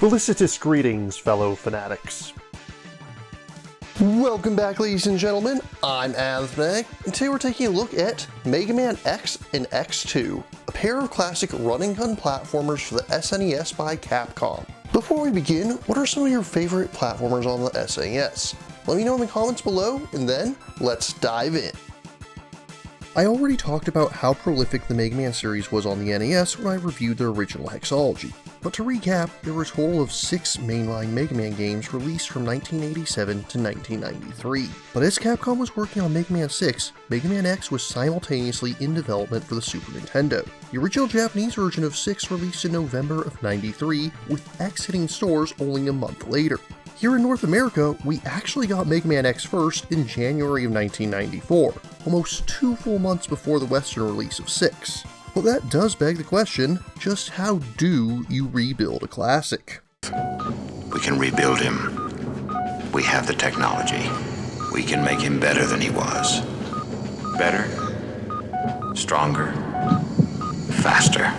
Felicitous greetings, fellow fanatics. Welcome back, ladies and gentlemen. I'm Anthony, and today we're taking a look at Mega Man X and X2, a pair of classic run-and-gun platformers for the SNES by Capcom. Before we begin, what are some of your favorite platformers on the SNES? Let me know in the comments below, and then let's dive in. I already talked about how prolific the Mega Man series was on the NES when I reviewed the original Hexology. But to recap, there were a total of 6 mainline Mega Man games released from 1987 to 1993. But as Capcom was working on Mega Man 6, Mega Man X was simultaneously in development for the Super Nintendo. The original Japanese version of 6 released in November of 93, with X hitting stores only a month later. Here in North America, we actually got Mega Man X first in January of 1994, almost 2 full months before the Western release of 6. But that does beg the question, just how do you rebuild a classic? We can rebuild him. We have the technology. We can make him better than he was. Better, stronger, faster.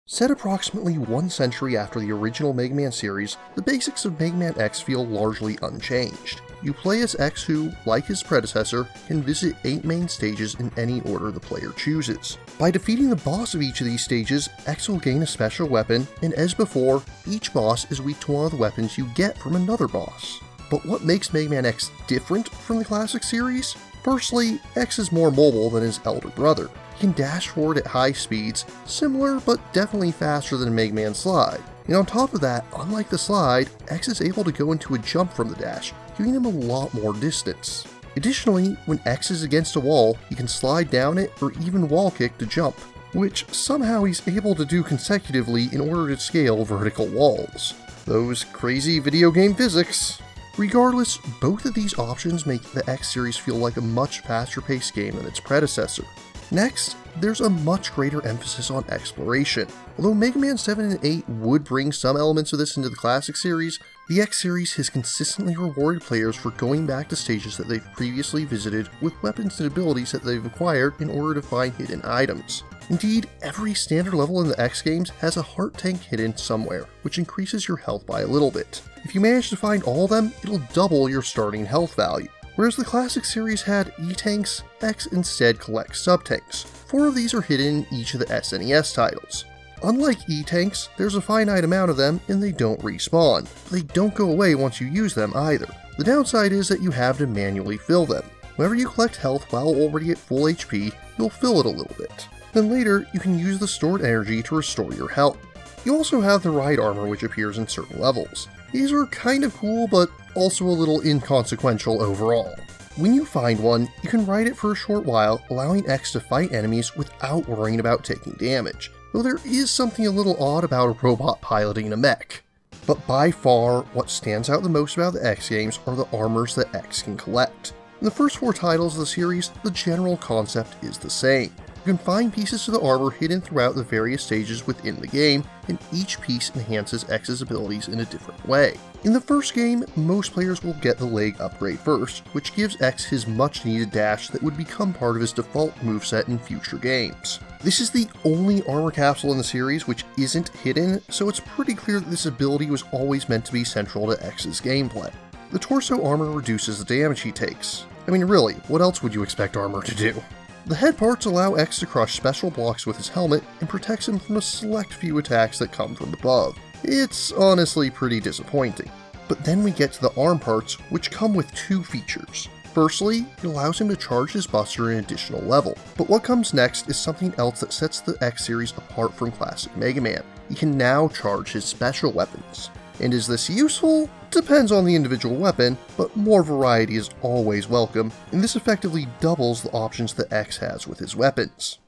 Set approximately 1 century after the original Mega Man series, the basics of Mega Man X feel largely unchanged. You play as X who, like his predecessor, can visit 8 main stages in any order the player chooses. By defeating the boss of each of these stages, X will gain a special weapon, and as before, each boss is weak to one of the weapons you get from another boss. But what makes Mega Man X different from the classic series? Firstly, X is more mobile than his elder brother. He can dash forward at high speeds, similar but definitely faster than Mega Man Slide. And on top of that, unlike the Slide, X is able to go into a jump from the dash, giving him a lot more distance. Additionally, when X is against a wall, he can slide down it or even wall kick to jump, which somehow he's able to do consecutively in order to scale vertical walls. Those crazy video game physics. Regardless, both of these options make the X series feel like a much faster paced game than its predecessor. Next, there's a much greater emphasis on exploration. Although Mega Man 7 and 8 would bring some elements of this into the classic series, the X series has consistently rewarded players for going back to stages that they've previously visited with weapons and abilities that they've acquired in order to find hidden items. Indeed, every standard level in the X games has a heart tank hidden somewhere, which increases your health by a little bit. If you manage to find all of them, it'll double your starting health value. Whereas the classic series had E-tanks, X instead collects sub-tanks. 4 of these are hidden in each of the SNES titles. Unlike E-tanks, there's a finite amount of them and they don't respawn, but they don't go away once you use them either. The downside is that you have to manually fill them. Whenever you collect health while already at full HP, you'll fill it a little bit. Then later, you can use the stored energy to restore your health. You also have the ride armor which appears in certain levels. These are kind of cool, but also a little inconsequential overall. When you find one, you can ride it for a short while, allowing X to fight enemies without worrying about taking damage, though there is something a little odd about a robot piloting a mech. But by far, what stands out the most about the X games are the armors that X can collect. In the first 4 titles of the series, the general concept is the same. You can find pieces to the armor hidden throughout the various stages within the game, and each piece enhances X's abilities in a different way. In the first game, most players will get the leg upgrade first, which gives X his much needed dash that would become part of his default moveset in future games. This is the only armor capsule in the series which isn't hidden, so it's pretty clear that this ability was always meant to be central to X's gameplay. The torso armor reduces the damage he takes. I mean really, what else would you expect armor to do? The head parts allow X to crush special blocks with his helmet and protects him from a select few attacks that come from above. It's honestly pretty disappointing. But then we get to the arm parts, which come with 2 features. Firstly, it allows him to charge his buster an additional level, but what comes next is something else that sets the X series apart from classic Mega Man. He can now charge his special weapons. And is this useful? Depends on the individual weapon, but more variety is always welcome, and this effectively doubles the options that X has with his weapons.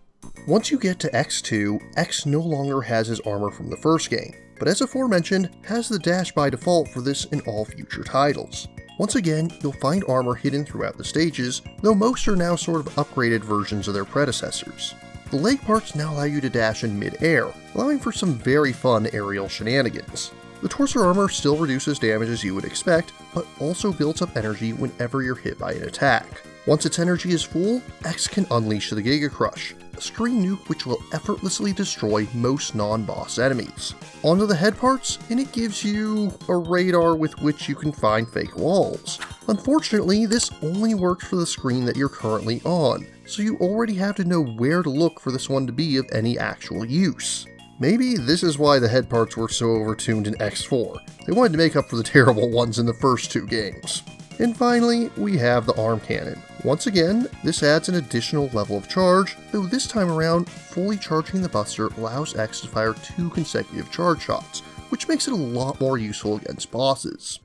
Once you get to X2, X no longer has his armor from the first game, but as aforementioned, has the dash by default for this in all future titles. Once again, you'll find armor hidden throughout the stages, though most are now sort of upgraded versions of their predecessors. The leg parts now allow you to dash in mid-air, allowing for some very fun aerial shenanigans. The torso armor still reduces damage as you would expect, but also builds up energy whenever you're hit by an attack. Once its energy is full, X can unleash the Giga Crush, a screen nuke which will effortlessly destroy most non-boss enemies. Onto the head parts, and it gives you a radar with which you can find fake walls. Unfortunately, this only works for the screen that you're currently on, so you already have to know where to look for this one to be of any actual use. Maybe this is why the head parts were so overtuned in X4. They wanted to make up for the terrible ones in the first two games. And finally, we have the arm cannon. Once again, this adds an additional level of charge, though this time around, fully charging the buster allows X to fire 2 consecutive charge shots, which makes it a lot more useful against bosses.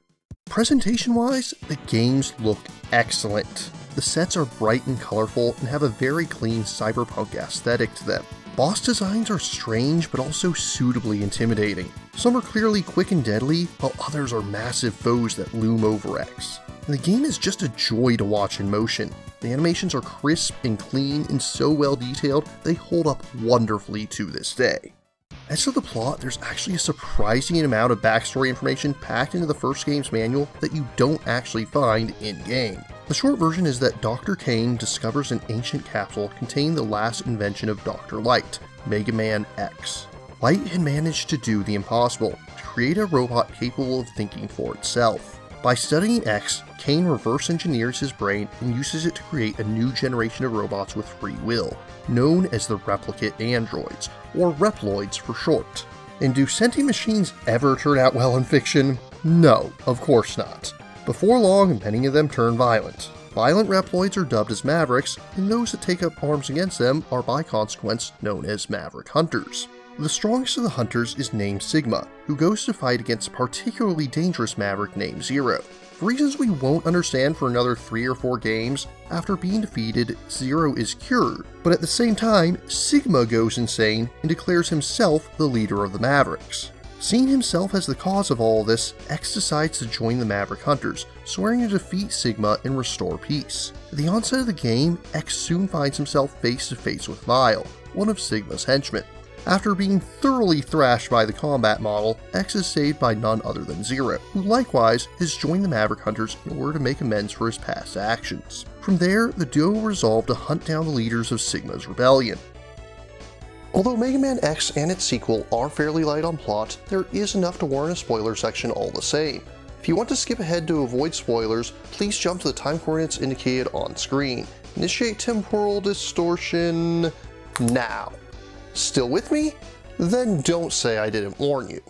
Presentation-wise, the games look excellent. The sets are bright and colorful and have a very clean cyberpunk aesthetic to them. Boss designs are strange but also suitably intimidating. Some are clearly quick and deadly, while others are massive foes that loom over X. And the game is just a joy to watch in motion. The animations are crisp and clean and so well detailed, they hold up wonderfully to this day. As for the plot, there's actually a surprising amount of backstory information packed into the first game's manual that you don't actually find in-game. The short version is that Dr. Kane discovers an ancient capsule containing the last invention of Dr. Light, Mega Man X. Light had managed to do the impossible, to create a robot capable of thinking for itself. By studying X, Kane reverse engineers his brain and uses it to create a new generation of robots with free will, known as the replicate androids, or Reploids for short. And do sentient machines ever turn out well in fiction? No, of course not. Before long, many of them turn violent. Violent Reploids are dubbed as Mavericks, and those that take up arms against them are by consequence known as Maverick Hunters. The strongest of the hunters is named Sigma, who goes to fight against a particularly dangerous Maverick named Zero. For reasons we won't understand for another 3 or 4 games, after being defeated, Zero is cured, but at the same time, Sigma goes insane and declares himself the leader of the Mavericks. Seeing himself as the cause of all this, X decides to join the Maverick Hunters, swearing to defeat Sigma and restore peace. At the onset of the game, X soon finds himself face to face with Vile, one of Sigma's henchmen. After being thoroughly thrashed by the combat model, X is saved by none other than Zero, who likewise has joined the Maverick Hunters in order to make amends for his past actions. From there, the duo resolve to hunt down the leaders of Sigma's rebellion. Although Mega Man X and its sequel are fairly light on plot, there is enough to warrant a spoiler section all the same. If you want to skip ahead to avoid spoilers, please jump to the time coordinates indicated on screen. Initiate temporal distortion now. Still with me? Then don't say I didn't warn you.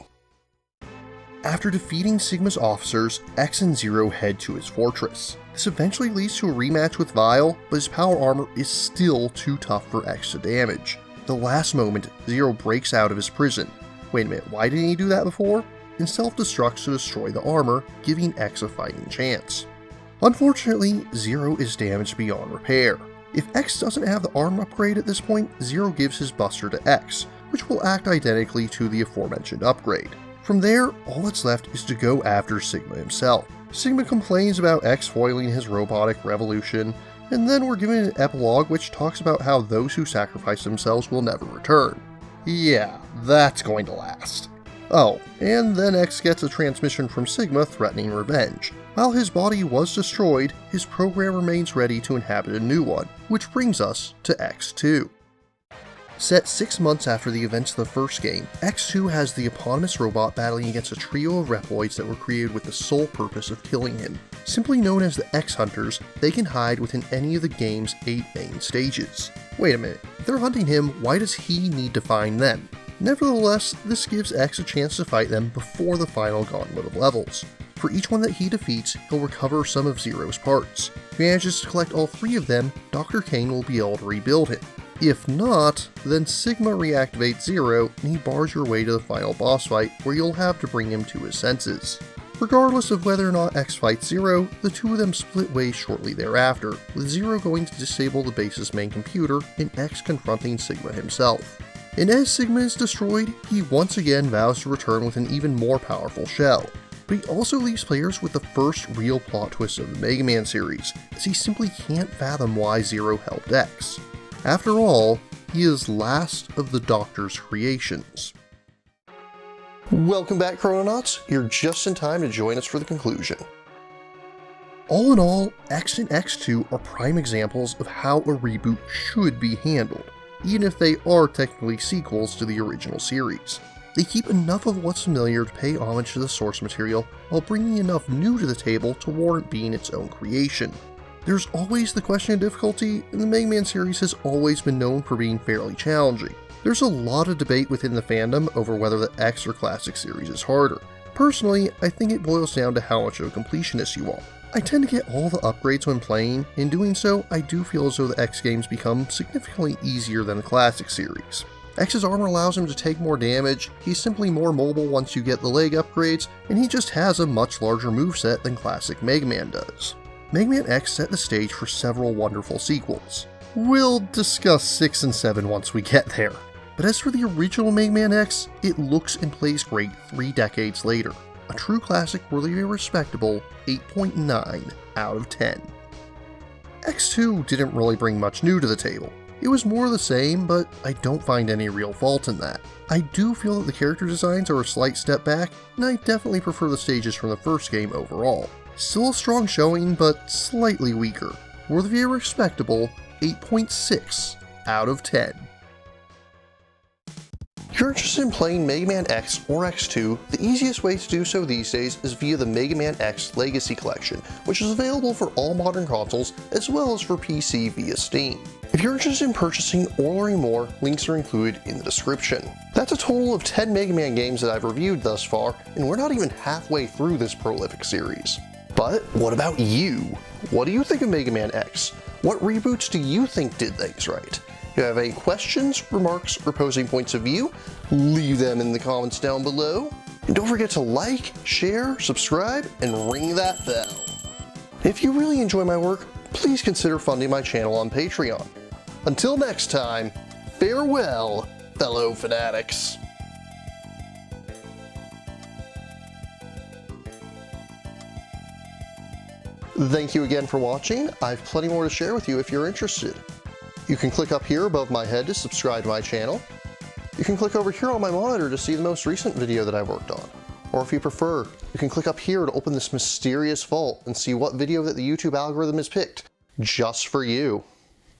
After defeating Sigma's officers, X and Zero head to his fortress. This eventually leads to a rematch with Vile, but his power armor is still too tough for X to damage. At the last moment, Zero breaks out of his prison. Wait a minute, why didn't he do that before? And self-destructs to destroy the armor, giving X a fighting chance. Unfortunately, Zero is damaged beyond repair. If X doesn't have the arm upgrade at this point, Zero gives his buster to X, which will act identically to the aforementioned upgrade. From there, all that's left is to go after Sigma himself. Sigma complains about X foiling his robotic revolution, and then we're given an epilogue which talks about how those who sacrifice themselves will never return. Yeah, that's going to last. Oh, and then X gets a transmission from Sigma threatening revenge. While his body was destroyed, his program remains ready to inhabit a new one, which brings us to X2. Set 6 months after the events of the first game, X2 has the eponymous robot battling against a trio of Reploids that were created with the sole purpose of killing him. Simply known as the X-Hunters, they can hide within any of the game's 8 main stages. Wait a minute, if they're hunting him, why does he need to find them? Nevertheless, this gives X a chance to fight them before the final gauntlet of levels. For each one that he defeats, he'll recover some of Zero's parts. If he manages to collect all 3 of them, Dr. Kane will be able to rebuild him. If not, then Sigma reactivates Zero and he bars your way to the final boss fight where you'll have to bring him to his senses. Regardless of whether or not X fights Zero, the two of them split ways shortly thereafter, with Zero going to disable the base's main computer and X confronting Sigma himself. And as Sigma is destroyed, he once again vows to return with an even more powerful shell. But he also leaves players with the first real plot twist of the Mega Man series, as he simply can't fathom why Zero helped X. After all, he is last of the Doctor's creations. Welcome back, Chrononauts. You're just in time to join us for the conclusion. All in all, X and X2 are prime examples of how a reboot should be handled, even if they are technically sequels to the original series. They keep enough of what's familiar to pay homage to the source material, while bringing enough new to the table to warrant being its own creation. There's always the question of difficulty, and the Mega Man series has always been known for being fairly challenging. There's a lot of debate within the fandom over whether the X or Classic series is harder. Personally, I think it boils down to how much of a completionist you are. I tend to get all the upgrades when playing. In doing so, I do feel as though the X games become significantly easier than the Classic series. X's armor allows him to take more damage, he's simply more mobile once you get the leg upgrades, and he just has a much larger moveset than classic Mega Man does. Mega Man X set the stage for several wonderful sequels. We'll discuss 6 and 7 once we get there. But as for the original Mega Man X, it looks and plays great 3 decades later. A true classic worthy of a respectable 8.9 out of 10. X2 didn't really bring much new to the table. It was more of the same, but I don't find any real fault in that. I do feel that the character designs are a slight step back, and I definitely prefer the stages from the first game overall. Still a strong showing, but slightly weaker. Worthy of a respectable 8.6 out of 10. If you're interested in playing Mega Man X or X2, the easiest way to do so these days is via the Mega Man X Legacy Collection, which is available for all modern consoles as well as for PC via Steam. If you're interested in purchasing or learning more, links are included in the description. That's a total of 10 Mega Man games that I've reviewed thus far, and we're not even halfway through this prolific series. But what about you? What do you think of Mega Man X? What reboots do you think did things right? If you have any questions, remarks, or opposing points of view, leave them in the comments down below. And don't forget to like, share, subscribe, and ring that bell. If you really enjoy my work, please consider funding my channel on Patreon. Until next time, farewell, fellow fanatics. Thank you again for watching. I have plenty more to share with you if you're interested. You can click up here above my head to subscribe to my channel. You can click over here on my monitor to see the most recent video that I've worked on. Or if you prefer, you can click up here to open this mysterious vault and see what video that the YouTube algorithm has picked just for you.